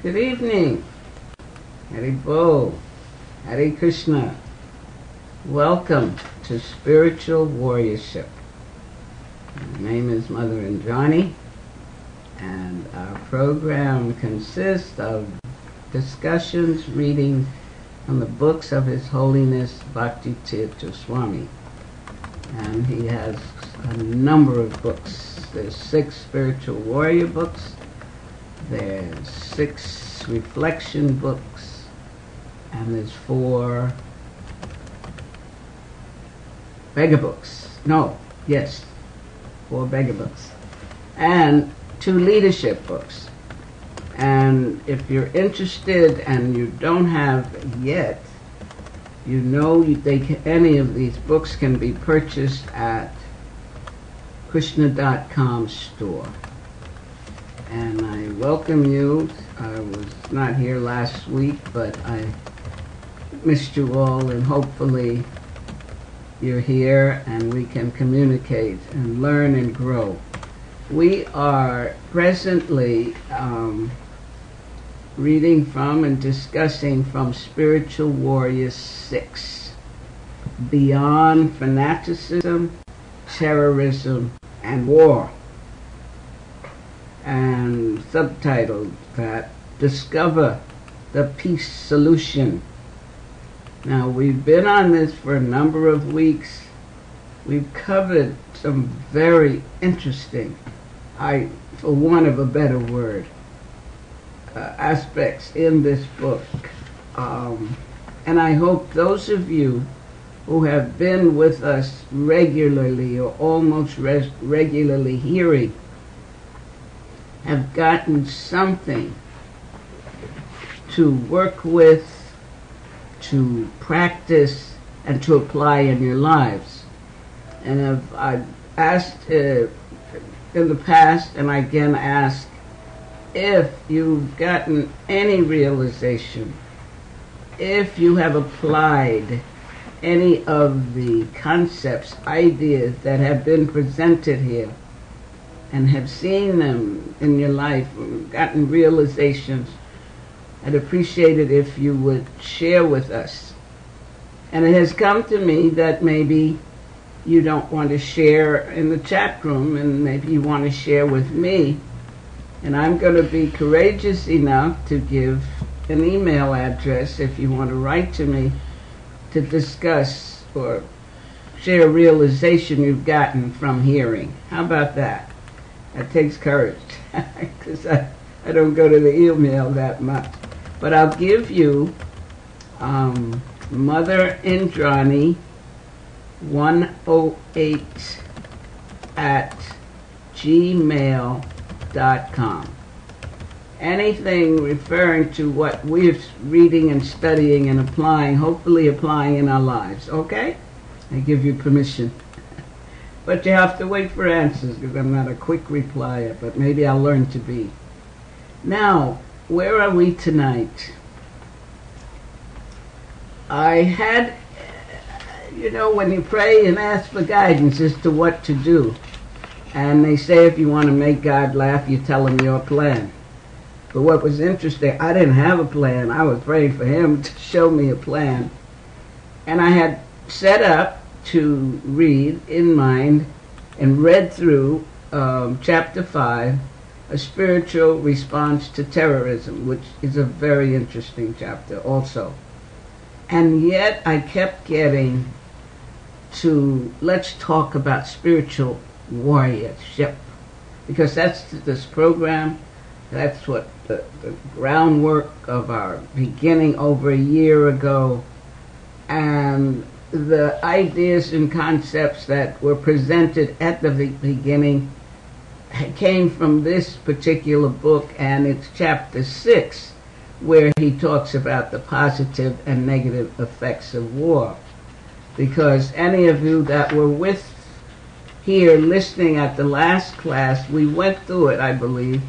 Good evening. Hari Bo. Hare Krishna. Welcome to Spiritual Warriorship. My name is Mother Indrani, and our program consists of discussions, reading from the books of His Holiness Bhakti Tirtha Swami. And he has a number of books. There's 6 spiritual warrior books. There's 6 reflection books. And there's 4 beggar books. 4 beggar books. And 2 leadership books. And if you're interested and you don't have yet, you know any of these books can be purchased at Krishna.com store. And I welcome you. I was not here last week, but I missed you all, and hopefully you're here and we can communicate and learn and grow. We are presently reading from and discussing from Spiritual Warrior 6, Beyond Fanaticism, Terrorism, and War, and subtitled that, Discover the Peace Solution. Now, we've been on this for a number of weeks. We've covered some very interesting, for want of a better word, aspects in this book. And I hope those of you who have been with us regularly or almost regularly hearing have gotten something to work with, to practice, and to apply in your lives. And I've asked in the past, and I again ask, if you've gotten any realization, if you have applied any of the concepts, ideas that have been presented here, and have seen them in your life, gotten realizations, I'd appreciate it if you would share with us. And it has come to me that maybe you don't want to share in the chat room, and maybe you want to share with me. And I'm going to be courageous enough to give an email address if you want to write to me to discuss or share a realization you've gotten from hearing. How about that? That takes courage, because I don't go to the email that much. But I'll give you Mother Indrani 108 at gmail.com. Anything referring to what we're reading and studying and applying, hopefully applying in our lives, okay? I give you permission. But you have to wait for answers, because I'm not a quick replier, but maybe I'll learn to be. Now, where are we tonight? I had, when you pray and ask for guidance as to what to do, and they say if you want to make God laugh, you tell him your plan. But what was interesting, I didn't have a plan. I was praying for him to show me a plan. And I had set up to read in mind and read through chapter 5, A Spiritual Response to Terrorism, which is a very interesting chapter also. And yet I kept getting to, let's talk about spiritual warriorship, because that's this program. That's what the groundwork of our beginning over a year ago, and the ideas and concepts that were presented at the beginning came from this particular book, and it's chapter 6, where he talks about the positive and negative effects of war. Because any of you that were with here listening at the last class, we went through it, I believe.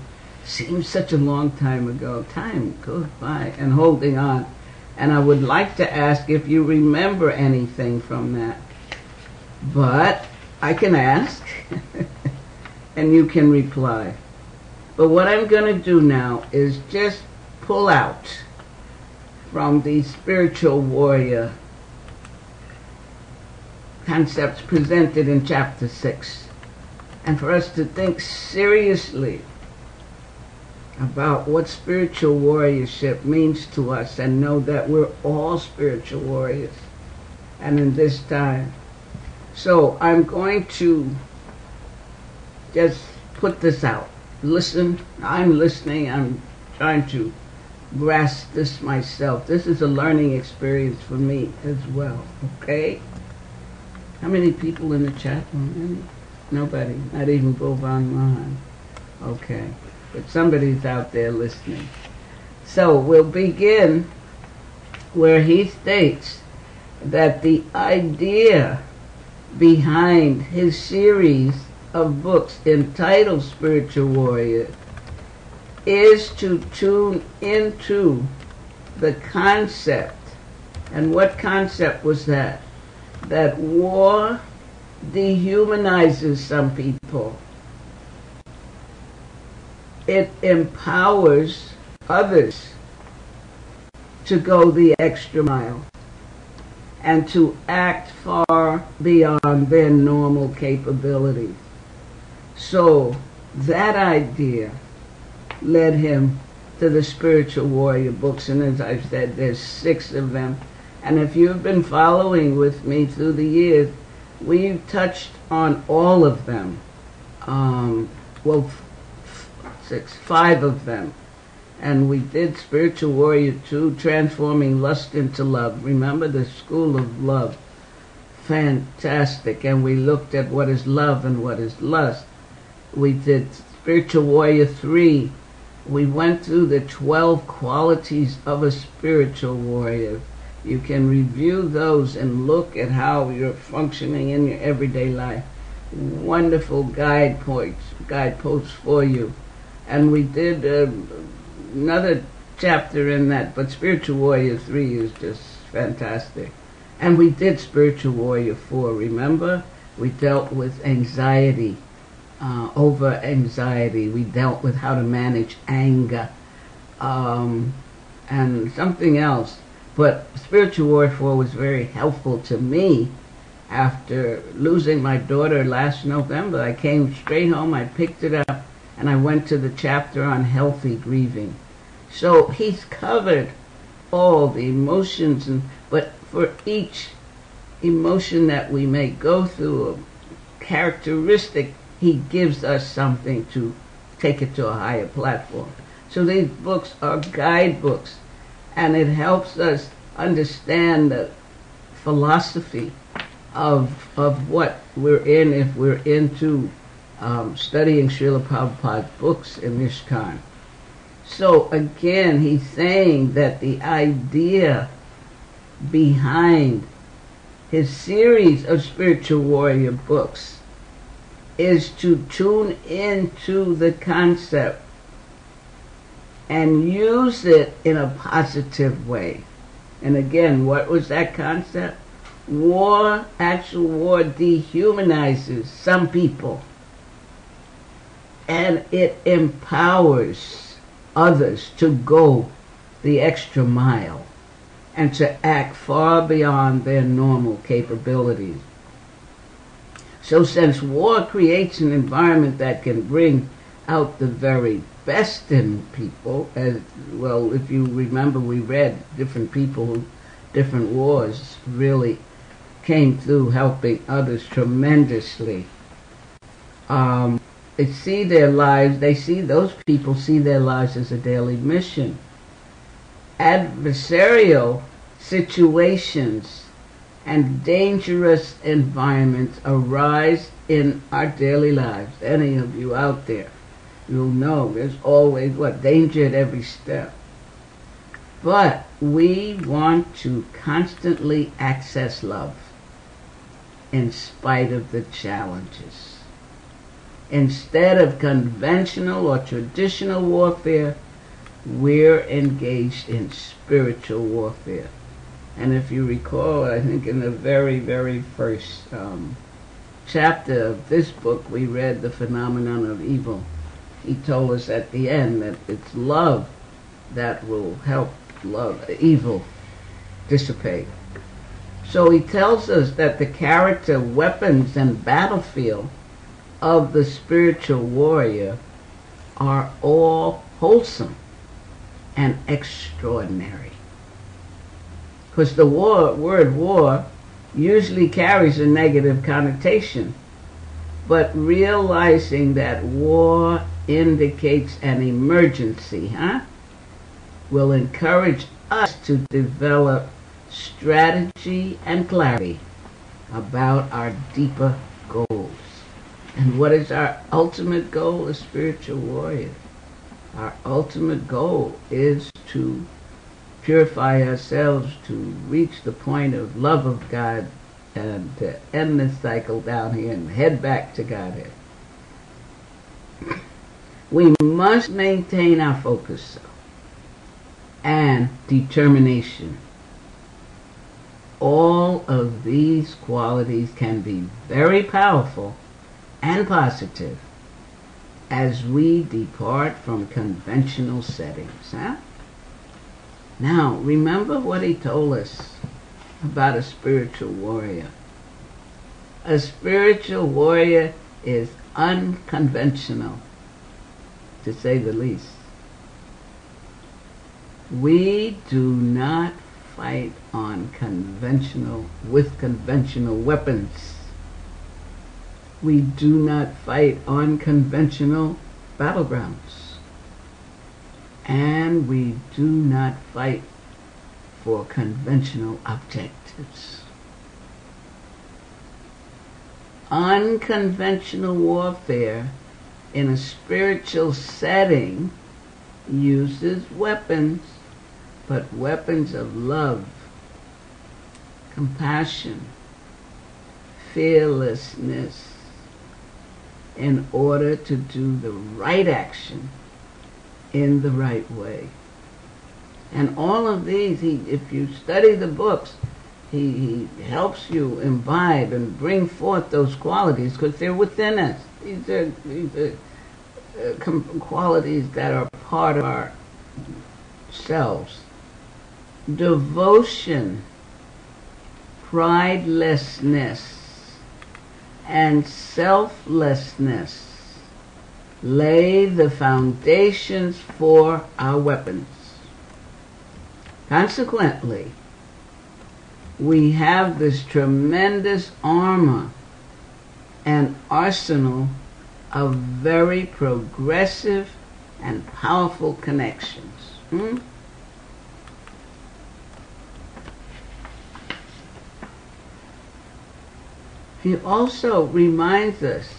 Seems such a long time ago. Time goes by, and holding on. And I would like to ask if you remember anything from that. But I can ask, and you can reply. But what I'm going to do now is just pull out from the spiritual warrior concepts presented in chapter 6, and for us to think seriously about what spiritual warriorship means to us, and know that we're all spiritual warriors, and in this time. So I'm going to just put this out. Listen, I'm listening, I'm trying to grasp this myself. This is a learning experience for me as well, okay? How many people in the chat room? Any? Nobody, not even Bovan Mahan. Okay, but somebody's out there listening. So we'll begin where he states that the idea behind his series of books entitled Spiritual Warrior is to tune into the concept. And what concept was that? That war dehumanizes some people. It empowers others to go the extra mile and to act far beyond their normal capabilities. So that idea led him to the Spiritual Warrior books, and as I've said, there's 6 of them. And if you've been following with me through the years, we've touched on all of them. Well, 5 of them. And we did Spiritual Warrior 2, Transforming Lust into Love. Remember the School of Love. Fantastic. And we looked at what is love and what is lust. We did Spiritual Warrior 3. We went through the 12 qualities of a spiritual warrior. You can review those and look at how you're functioning in your everyday life. Wonderful guideposts for you. And we did another chapter in that, but Spiritual Warrior 3 is just fantastic. And we did Spiritual Warrior 4, remember? We dealt with anxiety, over anxiety. We dealt with how to manage anger, and something else. But Spiritual Warrior 4 was very helpful to me. After losing my daughter last November, I came straight home, I picked it up, and I went to the chapter on healthy grieving. So he's covered all the emotions, but for each emotion that we may go through, a characteristic, he gives us something to take it to a higher platform. So these books are guidebooks, and it helps us understand the philosophy of what we're in if we're into studying Srila Prabhupada's books in ISKCON. So again, he's saying that the idea behind his series of Spiritual Warrior books is to tune into the concept and use it in a positive way. And again, what was that concept? War, actual war, dehumanizes some people, and it empowers others to go the extra mile and to act far beyond their normal capabilities. So since war creates an environment that can bring out the very best in people, as well, if you remember, we read different people who different wars really came through helping others tremendously. They see their lives, those people see their lives as a daily mission. Adversarial situations and dangerous environments arise in our daily lives. Any of you out there, you'll know there's always danger at every step. But we want to constantly access love in spite of the challenges. Instead of conventional or traditional warfare, we're engaged in spiritual warfare. And if you recall, I think in the very, very first chapter of this book, we read The Phenomenon of Evil. He told us at the end that it's love that will help evil dissipate. So he tells us that the character, weapons, and battlefield of the spiritual warrior are all wholesome and extraordinary. Because the word war usually carries a negative connotation, but realizing that war indicates an emergency, will encourage us to develop strategy and clarity about our deeper goals. And what is our ultimate goal as spiritual warriors? Our ultimate goal is to purify ourselves, to reach the point of love of God, and to end this cycle down here and head back to Godhead. We must maintain our focus and determination. All of these qualities can be very powerful and positive as we depart from conventional settings. Now, remember what he told us about a spiritual warrior. A spiritual warrior is unconventional, to say the least. We do not fight with conventional weapons. We do not fight on conventional battlegrounds. And we do not fight for conventional objectives. Unconventional warfare in a spiritual setting uses weapons, but weapons of love, compassion, fearlessness, in order to do the right action in the right way. And all of these, if you study the books, he helps you imbibe and bring forth those qualities because they're within us. These are qualities that are part of our selves. Devotion, pridelessness, and selflessness lay the foundations for our weapons. Consequently, we have this tremendous armor and arsenal of very progressive and powerful connections. He also reminds us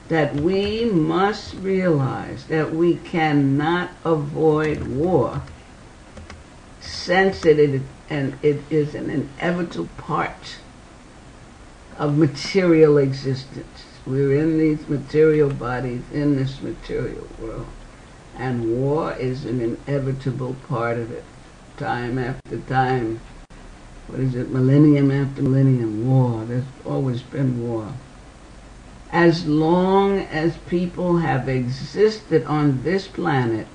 that we must realize that we cannot avoid war, since it is an inevitable part of material existence. We're in these material bodies, in this material world, and war is an inevitable part of it. Time after time, millennium after millennium, war. There's always been war. As long as people have existed on this planet,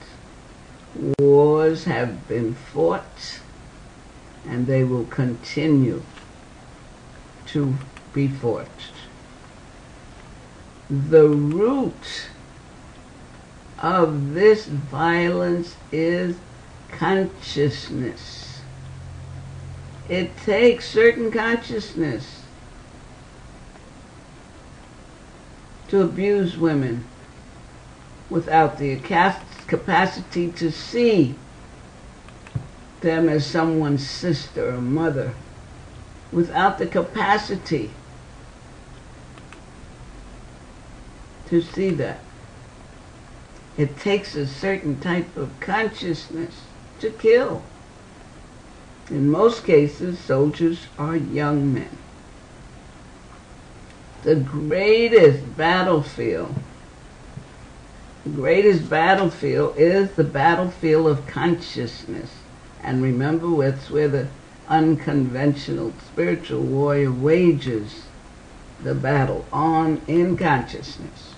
wars have been fought, and they will continue to be fought. The root of this violence is consciousness. It takes certain consciousness to abuse women without the capacity to see them as someone's sister or mother, without the capacity to see that. It takes a certain type of consciousness to kill. In most cases, soldiers are young men. The greatest battlefield is the battlefield of consciousness. And remember, it's where the unconventional spiritual warrior wages the battle in consciousness.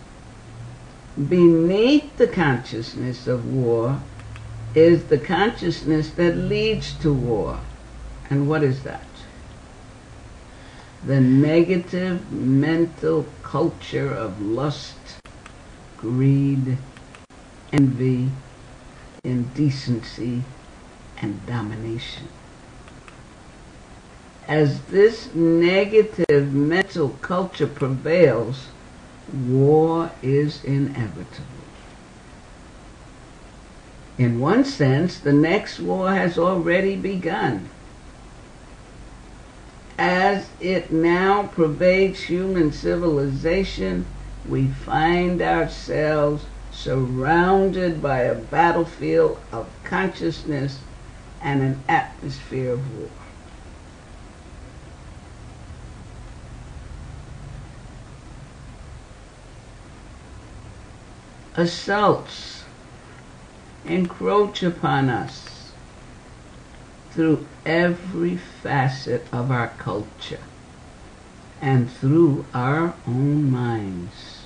Beneath the consciousness of war is the consciousness that leads to war. And what is that? The negative mental culture of lust, greed, envy, indecency, and domination. As this negative mental culture prevails, war is inevitable. In one sense, the next war has already begun. As it now pervades human civilization, we find ourselves surrounded by a battlefield of consciousness and an atmosphere of war. Assaults encroach upon us through every facet of our culture and through our own minds,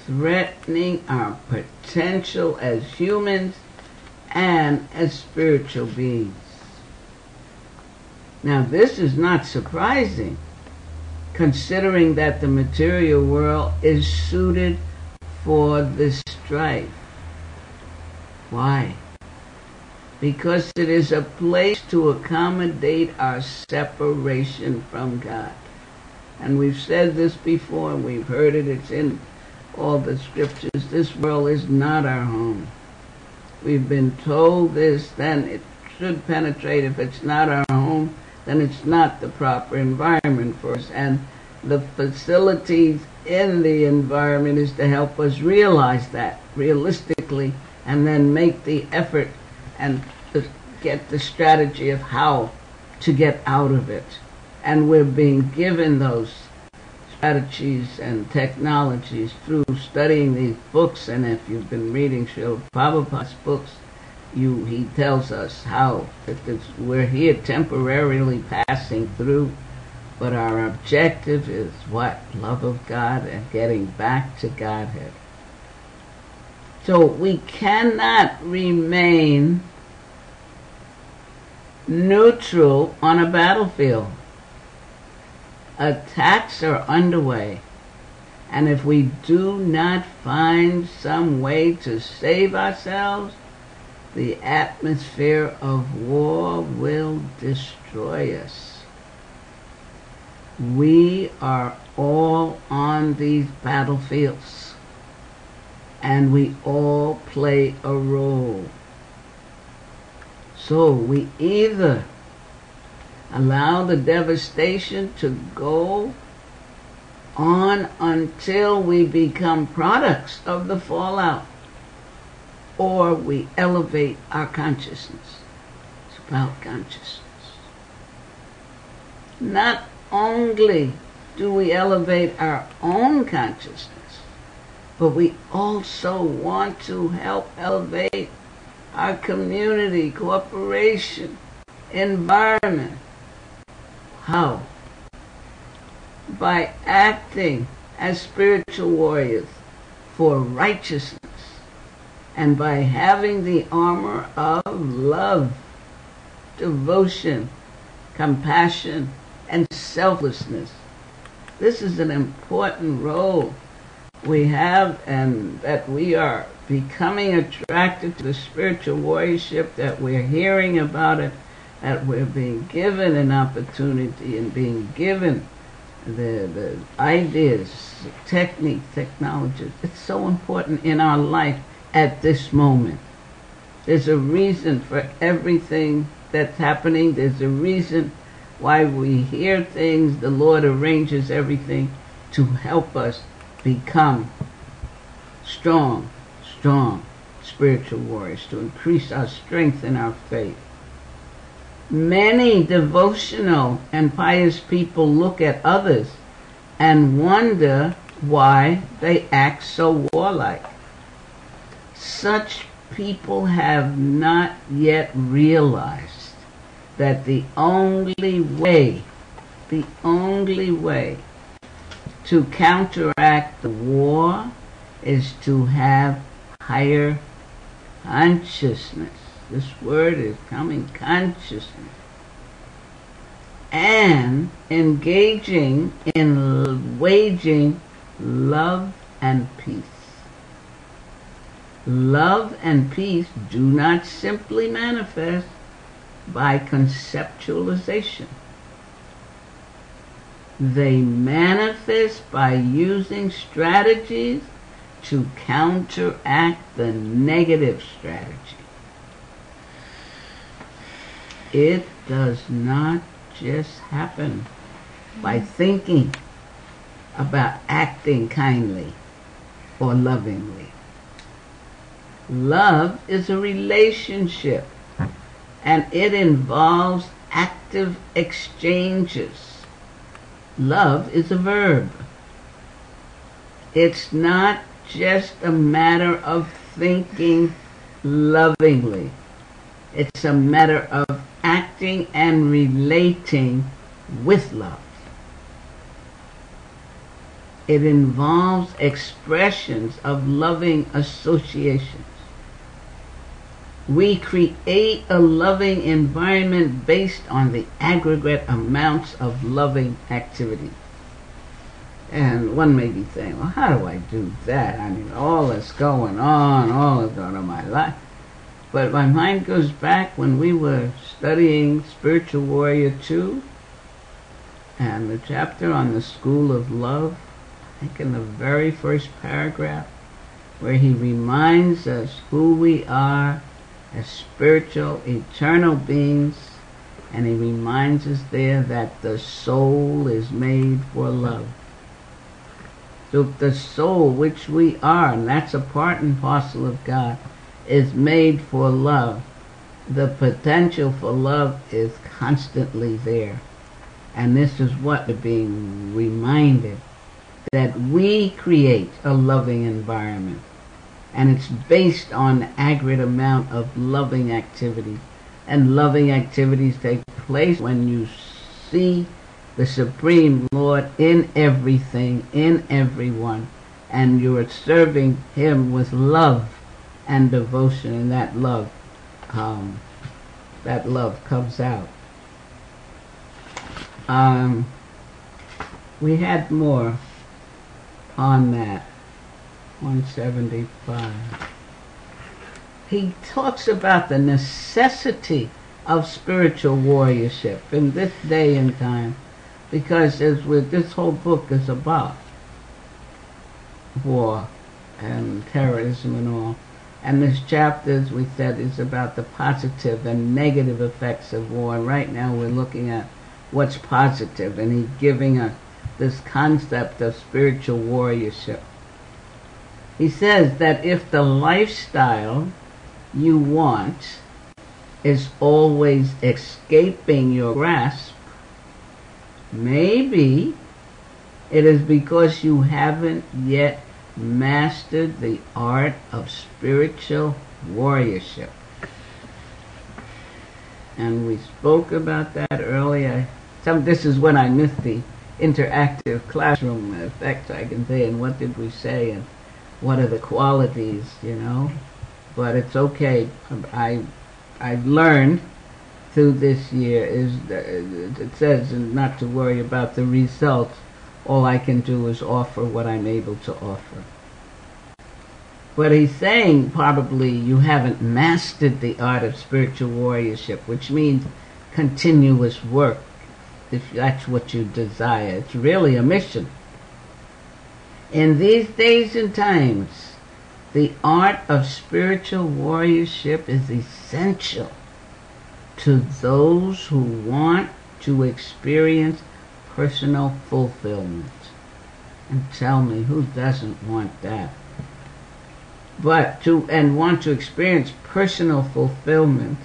threatening our potential as humans and as spiritual beings. Now, this is not surprising, considering that the material world is suited for this strife. Why? Because it is a place to accommodate our separation from God. And we've said this before, and we've heard it, it's in all the scriptures. This world is not our home. We've been told this, then it should penetrate. If it's not our home, then it's not the proper environment for us. And the facilities in the environment is to help us realize that realistically, and then make the effort and get the strategy of how to get out of it. And we're being given those strategies and technologies through studying these books. And if you've been reading Srila Prabhupada's books, he tells us how that we're here temporarily passing through, but our objective is what? Love of God and getting back to Godhead. So we cannot remain neutral on a battlefield. Attacks are underway, and if we do not find some way to save ourselves, the atmosphere of war will destroy us. We are all on these battlefields, and we all play a role. So we either allow the devastation to go on until we become products of the fallout, or we elevate our consciousness. It's about consciousness. Not only do we elevate our own consciousness, but we also want to help elevate our community, corporation, environment. How? By acting as spiritual warriors for righteousness, and by having the armor of love, devotion, compassion, and selflessness. This is an important role we have, and that we are becoming attracted to the spiritual warriorship, that we're hearing about it, that we're being given an opportunity and being given the ideas, technique, technologies. It's so important in our life at this moment. There's a reason for everything that's happening. There's a reason why we hear things. The Lord arranges everything to help us become strong spiritual warriors, to increase our strength in our faith. Many devotional and pious people look at others and wonder why they act so warlike. Such people have not yet realized that the only way to counteract the war is to have higher consciousness. This word is coming, consciousness. And engaging in waging love and peace. Love and peace do not simply manifest by conceptualization. They manifest by using strategies to counteract the negative strategy. It does not just happen by thinking about acting kindly or lovingly. Love is a relationship, and it involves active exchanges. Love is a verb. It's not just a matter of thinking lovingly. It's a matter of acting and relating with love. It involves expressions of loving associations. We create a loving environment based on the aggregate amounts of loving activity. And one may be saying, well, how do I do that? I mean, all that's going on in my life. But my mind goes back when we were studying Spiritual Warrior 2 and the chapter on the School of Love, I think in the very first paragraph, where he reminds us who we are as spiritual, eternal beings, and he reminds us there that the soul is made for love. So the soul, which we are, and that's a part and parcel of God, is made for love. The potential for love is constantly there. And this is what we're being reminded, that we create a loving environment. And it's based on the aggregate amount of loving activity. And loving activities take place when you see the Supreme Lord in everything, in everyone, and you are serving Him with love and devotion, and that love comes out. We had more on that. 175. He talks about the necessity of spiritual warriorship in this day and time, because as with this whole book is about war and terrorism and all, and this chapter, as we said, is about the positive and negative effects of war. And right now we're looking at what's positive, and he's giving us this concept of spiritual warriorship. He says that if the lifestyle you want is always escaping your grasp, maybe it is because you haven't yet mastered the art of spiritual warriorship. And we spoke about that earlier. This is when I missed the interactive classroom effect, I can say, and what did we say, and what are the qualities, But it's okay. I've learned through this year is that it says not to worry about the results. All I can do is offer what I'm able to offer. But he's saying probably you haven't mastered the art of spiritual warriorship, which means continuous work, if that's what you desire. It's really a mission. In these days and times, the art of spiritual warriorship is essential to those who want to experience personal fulfillment. And tell me, who doesn't want that? But want to experience personal fulfillment,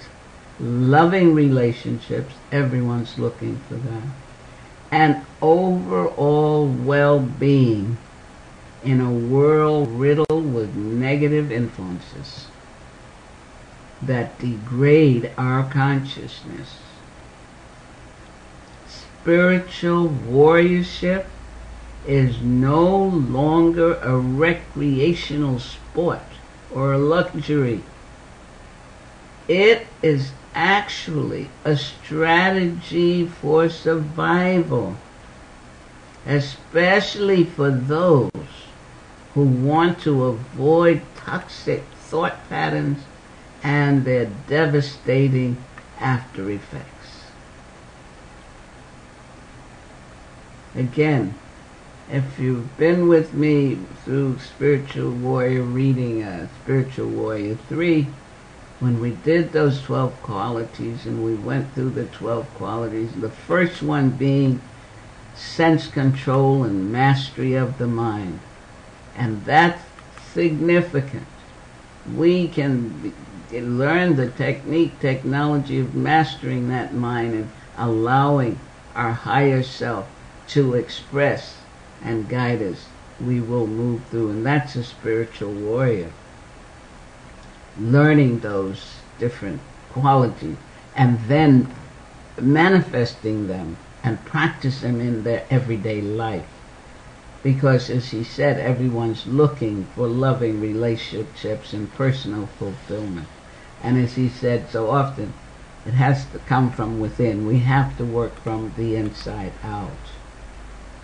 loving relationships, everyone's looking for that, and overall well-being in a world riddled with negative influences that degrade our consciousness. Spiritual warriorship is no longer a recreational sport or a luxury It is actually a strategy for survival, especially for those who want to avoid toxic thought patterns and their devastating after effects. Again, if you've been with me through Spiritual Warrior reading, Spiritual Warrior 3, when we did those 12 qualities and we went through the 12 qualities, the first one being sense control and mastery of the mind. And that's significant. We can learn the technology of mastering that mind and allowing our higher self to express and guide us. We will move through, and that's a spiritual warrior. Learning those different qualities and then manifesting them and practice them in their everyday life. Because, as he said, everyone's looking for loving relationships and personal fulfillment. And as he said so often, it has to come from within. We have to work from the inside out.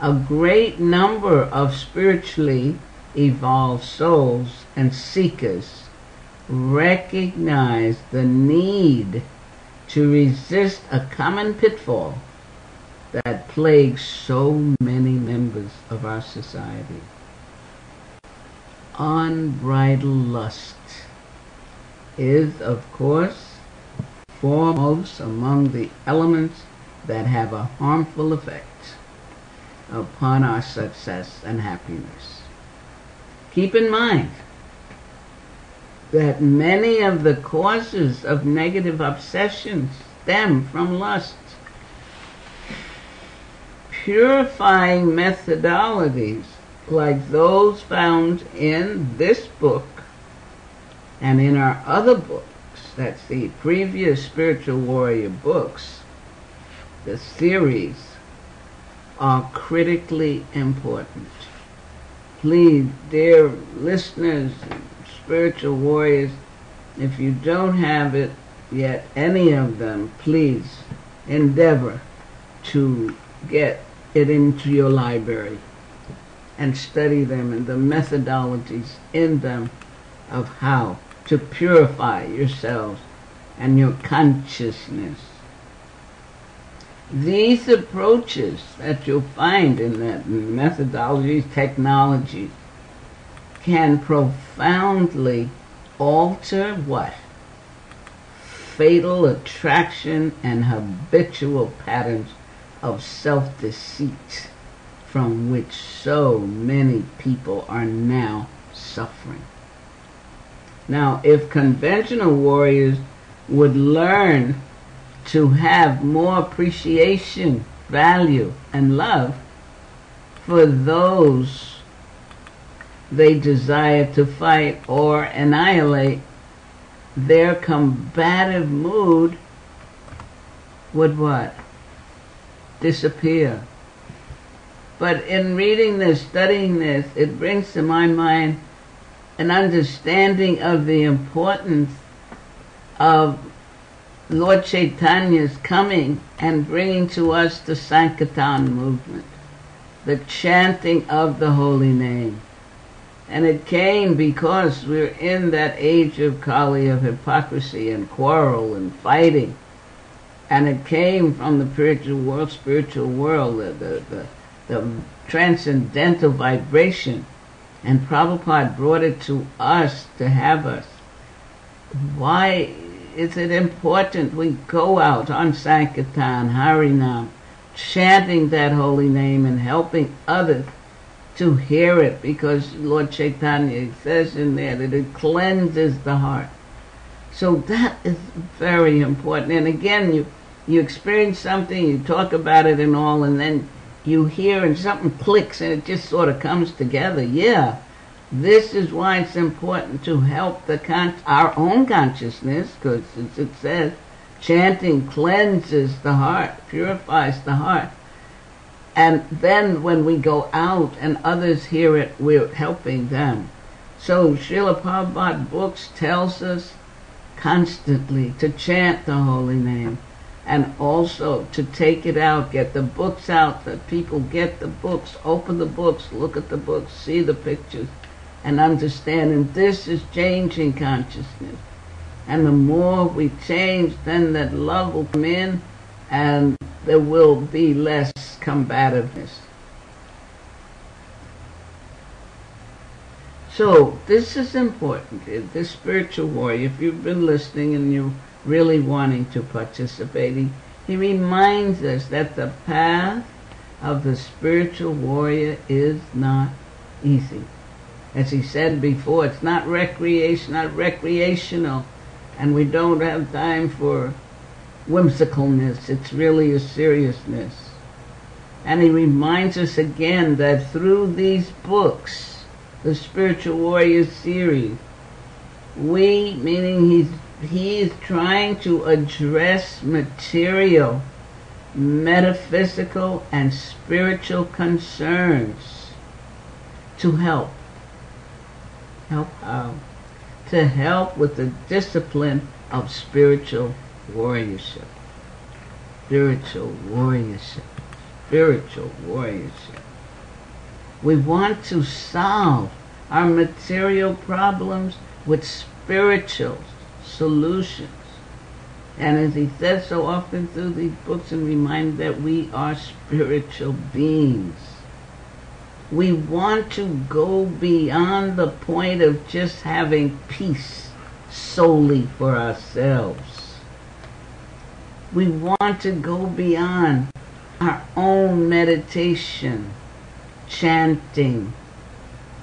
A great number of spiritually evolved souls and seekers recognize the need to resist a common pitfall that plagues so many members of our society. Unbridled lust is, of course, foremost among the elements that have a harmful effect upon our success and happiness. Keep in mind that many of the causes of negative obsessions stem from lust. Purifying methodologies like those found in this book and in our other books, that's the previous Spiritual Warrior books, the series, are critically important. Please, dear listeners, spiritual warriors, if you don't have it yet, any of them, please endeavor to get it into your library and study them and the methodologies in them of how to purify yourselves and your consciousness. These approaches that you'll find in that methodologies, technology, can profoundly alter what? Fatal attraction and habitual patterns of self-deceit from which so many people are now suffering. Now, if conventional warriors would learn to have more appreciation, value, and love for those they desire to fight or annihilate, their combative mood would what? Disappear. But in reading this, studying this, it brings to my mind an understanding of the importance of Lord Chaitanya's coming and bringing to us the Sankirtan movement, the chanting of the holy name. And it came because we're in that age of Kali, of hypocrisy and quarrel and fighting. And it came from the spiritual world, the transcendental vibration. And Prabhupada brought it to us to have us. Why is it important we go out on Sankirtan, Harinam, chanting that holy name and helping others to hear it? Because Lord Chaitanya says in there that it cleanses the heart. So that is very important. And again, you experience something, you talk about it and all, and then you hear and something clicks and it just sort of comes together. Yeah, this is why it's important to help our own consciousness, because as it says, chanting cleanses the heart, purifies the heart. And then when we go out and others hear it, we're helping them. So Srila Prabhupada books tells us constantly to chant the holy name, and also to take it out, get the books out, that people get the books, open the books, look at the books, see the pictures, and understand. And this is changing consciousness. And the more we change, then that love will come in, and there will be less combativeness. So this is important, this spiritual warrior. If you've been listening and you're really wanting to participate, he reminds us that the path of the spiritual warrior is not easy. As he said before, it's not recreational, and we don't have time for whimsicalness. It's really a seriousness. And he reminds us again that through these books, the Spiritual Warrior series, we, meaning he is trying to address material, metaphysical, and spiritual concerns to help. Help how? To help with the discipline of spiritual warriorship. Spiritual warriorship. Spiritual warriorship. We want to solve our material problems with spiritual solutions. And as he says so often through these books, and remind that we are spiritual beings. We want to go beyond the point of just having peace solely for ourselves. We want to go beyond our own meditation, chanting,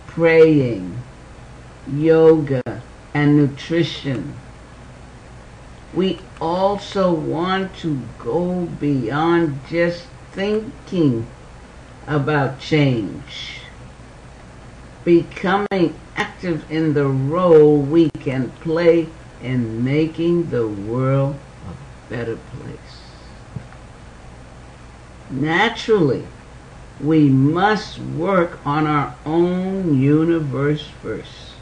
praying, yoga, and nutrition. We also want to go beyond just thinking about change, becoming active in the role we can play in making the world a better place. Naturally, we must work on our own universe first.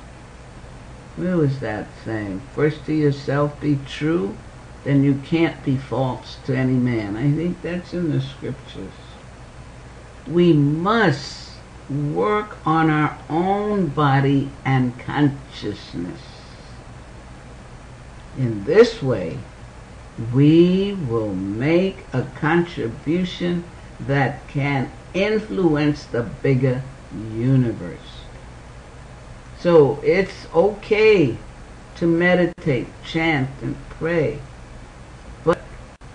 Where was that saying? First to yourself be true, then you can't be false to any man. I think that's in the scriptures. We must work on our own body and consciousness. In this way, we will make a contribution that can influence the bigger universe. So it's okay to meditate, chant, and pray, but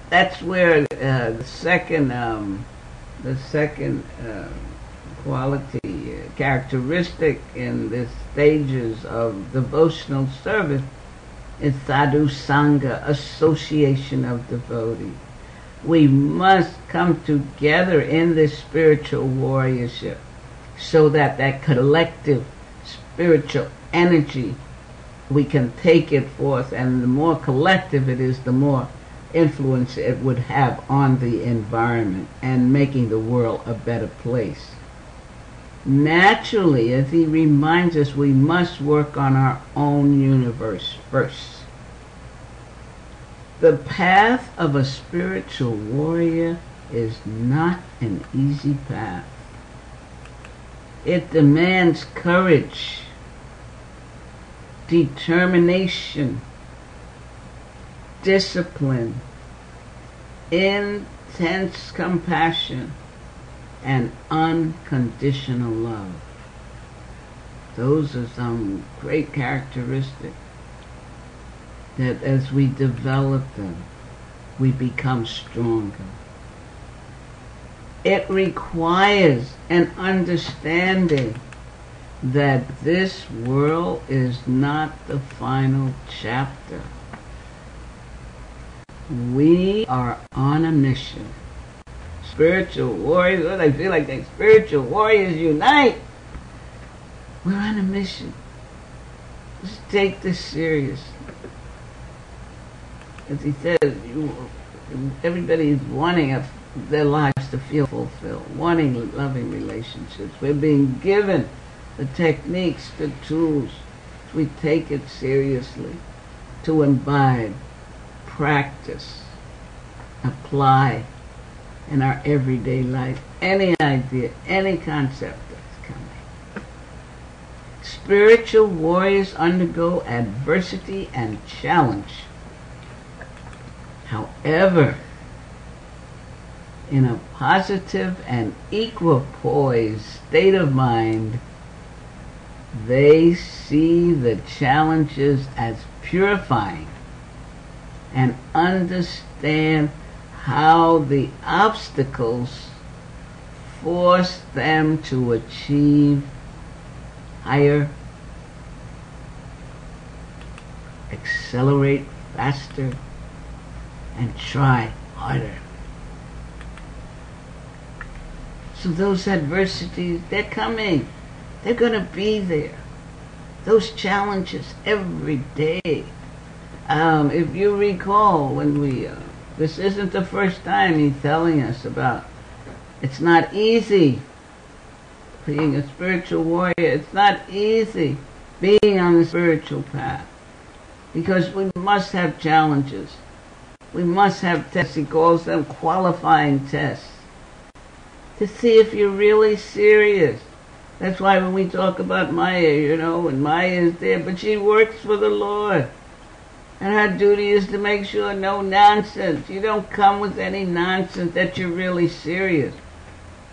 that's where the second quality, characteristic in the stages of devotional service is sadhu sangha, association of devotees. We must come together in this spiritual warriorship so that that collective spiritual energy, we can take it forth, and the more collective it is, the more influence it would have on the environment and making the world a better place. Naturally, as he reminds us, we must work on our own universe first. The path of a spiritual warrior is not an easy path. It demands courage, determination, discipline, intense compassion, and unconditional love. Those are some great characteristics that as we develop them, we become stronger. It requires an understanding that this world is not the final chapter. We are on a mission. Spiritual warriors, I feel like they spiritual warriors unite. We're on a mission. Let's take this seriously. As he says, everybody is wanting their lives to feel fulfilled, wanting loving relationships. We're being given the techniques, the tools. We take it seriously. to imbibe, practice, apply in our everyday life any idea, any concept that's coming. Spiritual warriors undergo adversity and challenge. However, in a positive and equipoised state of mind, they see the challenges as purifying and understand how the obstacles force them to achieve higher, accelerate faster, and try harder. So those adversities, they're coming. They're going to be there. Those challenges every day. If you recall, when this isn't the first time he's telling us about, it's not easy being a spiritual warrior. It's not easy being on the spiritual path, because we must have challenges. We must have tests. He calls them qualifying tests, to see if you're really serious. That's why when we talk about Maya, and Maya is there, but she works for the Lord. And her duty is to make sure no nonsense. You don't come with any nonsense, that you're really serious.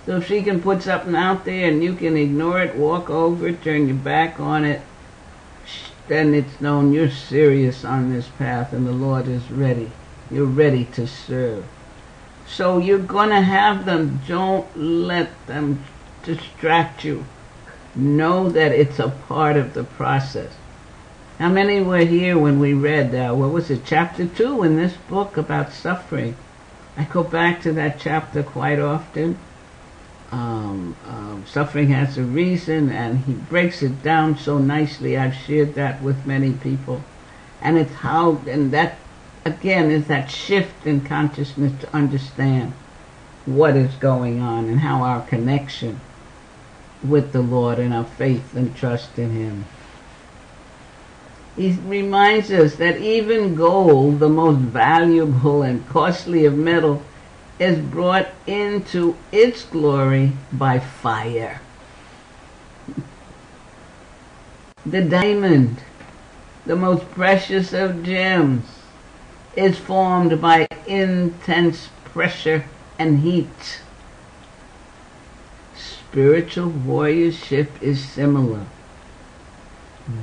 So if she can put something out there and you can ignore it, walk over it, turn your back on it, then it's known you're serious on this path and the Lord is ready. You're ready to serve. So you're going to have them. Don't let them distract you. Know that it's a part of the process. How many were here when we read, chapter 2 in this book about suffering? I go back to that chapter quite often. Suffering has a reason, and he breaks it down so nicely. I've shared that with many people. And it's and that, again, is that shift in consciousness to understand what is going on and how our connection with the Lord and our faith and trust in Him. He reminds us that even gold, the most valuable and costly of metal, is brought into its glory by fire. The diamond, the most precious of gems, is formed by intense pressure and heat. Spiritual warriorship is similar.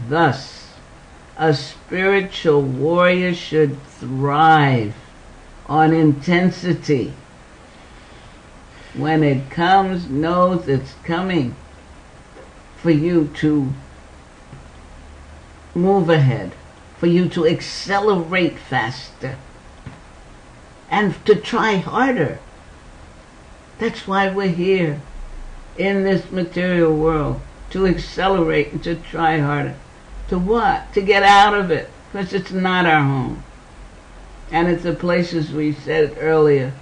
Thus, a spiritual warrior should thrive on intensity. When it comes, knows it's coming, for you to move ahead, for you to accelerate faster, and to try harder. That's why we're here in this material world, to accelerate and to try harder. To what? To get out of it, because it's not our home. And it's the places we said earlier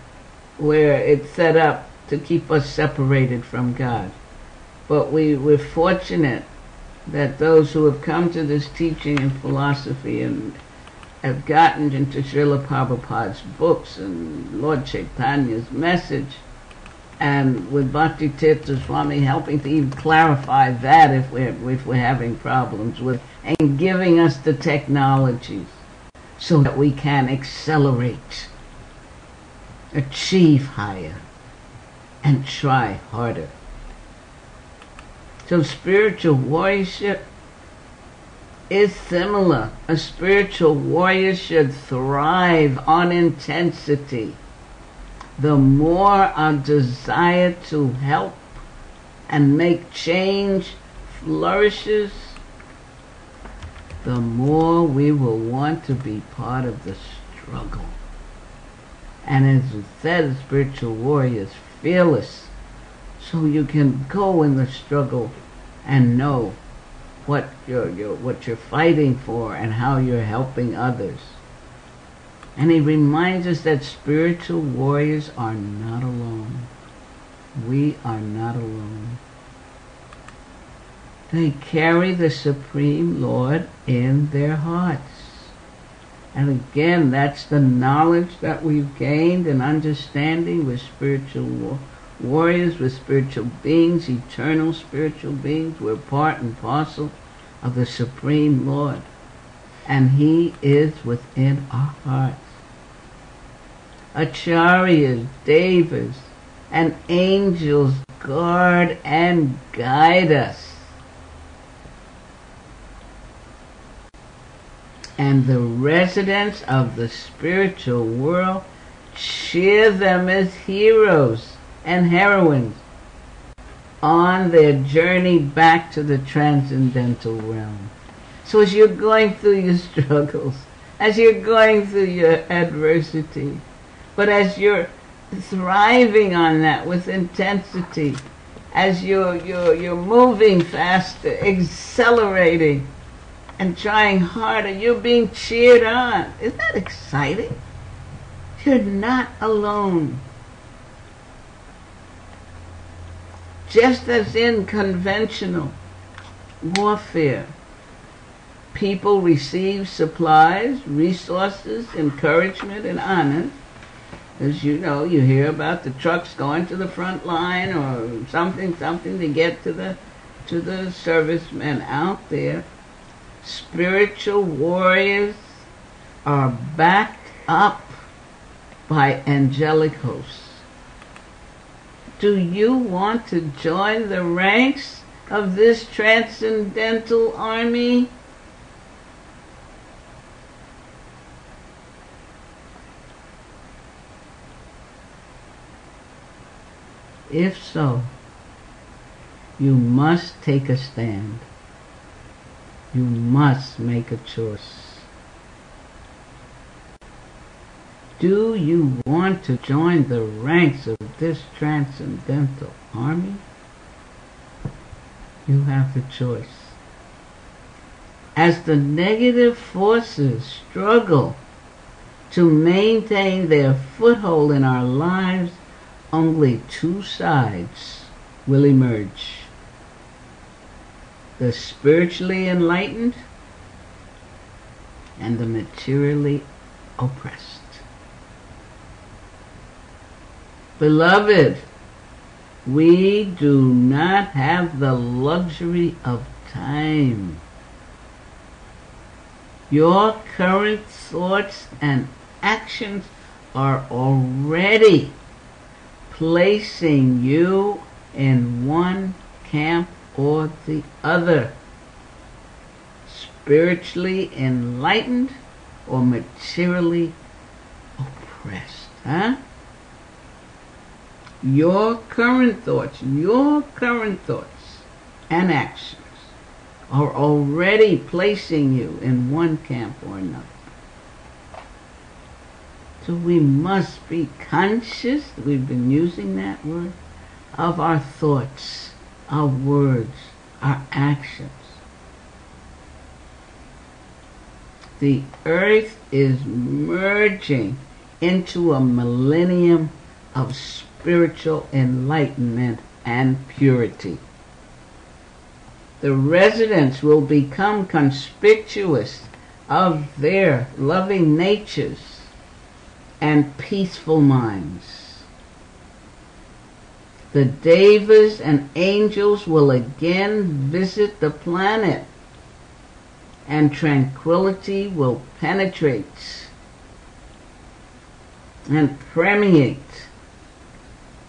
where it's set up to keep us separated from God. But we're fortunate that those who have come to this teaching and philosophy and have gotten into Srila Prabhupada's books and Lord Chaitanya's message, and with Bhakti Tirtha Swami helping to even clarify that if we're having problems with, and giving us the technologies so that we can accelerate, achieve higher, and try harder. So spiritual warriorship is similar. A spiritual warrior should thrive on intensity. The more our desire to help and make change flourishes, the more we will want to be part of the struggle. And as it said, a spiritual warrior is fearless. So you can go in the struggle and know what you're fighting for and how you're helping others. And he reminds us that spiritual warriors are not alone. We are not alone. They carry the Supreme Lord in their hearts. And again, that's the knowledge that we've gained and understanding with spiritual warriors, with spiritual beings, eternal spiritual beings. We're part and parcel of the Supreme Lord. And He is within our hearts. Acharyas, devas, and angels guard and guide us. And the residents of the spiritual world cheer them as heroes and heroines on their journey back to the transcendental realm. So as you're going through your struggles, as you're going through your adversity, but as you're thriving on that with intensity, as you're moving faster, accelerating, and trying harder, you're being cheered on. Isn't that exciting? You're not alone. Just as in conventional warfare, people receive supplies, resources, encouragement, and honor. As you know, you hear about the trucks going to the front line or something to get to the servicemen out there. Spiritual warriors are backed up by angelic hosts. Do you want to join the ranks of this transcendental army? If so, you must take a stand. You must make a choice. Do you want to join the ranks of this transcendental army? You have the choice. As the negative forces struggle to maintain their foothold in our lives, only two sides will emerge. The spiritually enlightened and the materially oppressed. Beloved, we do not have the luxury of time. Your current thoughts and actions are already placing you in one camp or the other, spiritually enlightened or materially oppressed. Your current thoughts and actions are already placing you in one camp or another. So we must be conscious, we've been using that word, of our thoughts, our words, our actions. The earth is merging into a millennium of spiritual enlightenment and purity. The residents will become conspicuous of their loving natures and peaceful minds. The devas and angels will again visit the planet, and tranquility will penetrate and permeate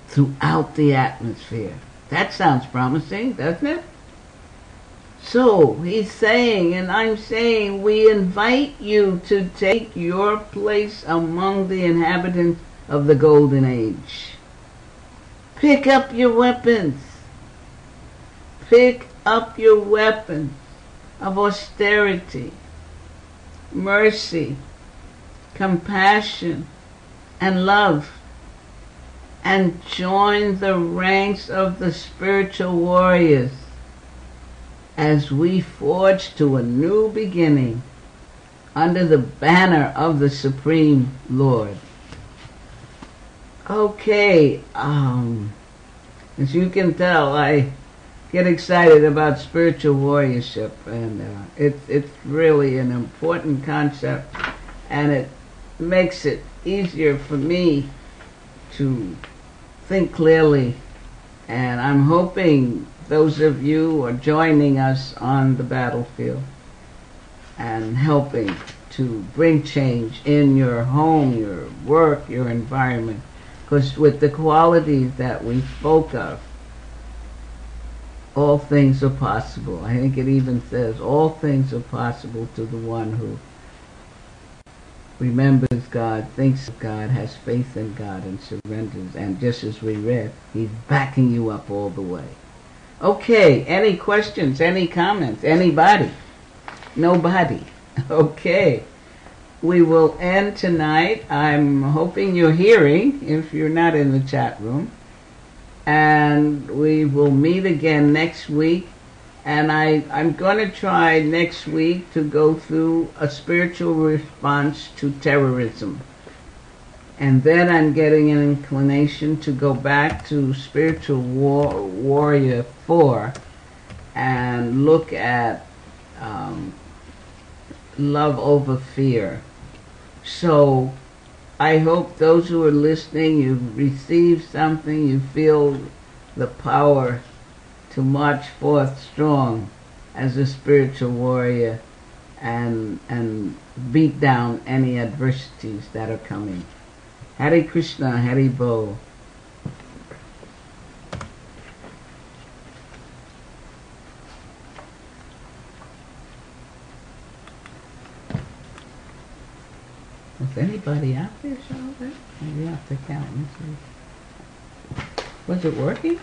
throughout the atmosphere. That sounds promising, doesn't it? So he's saying, and I'm saying, we invite you to take your place among the inhabitants of the Golden Age. Pick up your weapons. Pick up your weapons of austerity, mercy, compassion, and love, and join the ranks of the spiritual warriors as we forge to a new beginning under the banner of the Supreme Lord. Okay, as you can tell, I get excited about spiritual warriorship, and it's really an important concept and it makes it easier for me to think clearly. And I'm hoping those of you are joining us on the battlefield and helping to bring change in your home, your work, your environment. Because with the qualities that we spoke of, all things are possible. I think it even says all things are possible to the one who remembers God, thinks of God, has faith in God, and surrenders. And just as we read, he's backing you up all the way. Okay, any questions, any comments, anybody? Nobody. Okay. We will end tonight. I'm hoping you're hearing, if you're not in the chat room. And we will meet again next week. And I'm going to try next week to go through a spiritual response to terrorism. And then I'm getting an inclination to go back to Spiritual Warrior 4 and look at love over fear. So I hope those who are listening, you've received something, you feel the power to march forth strong as a spiritual warrior and beat down any adversities that are coming. Hare Krishna, Hare Bo. Was anybody out there, Charlotte? Maybe I have to count and see. Was it working?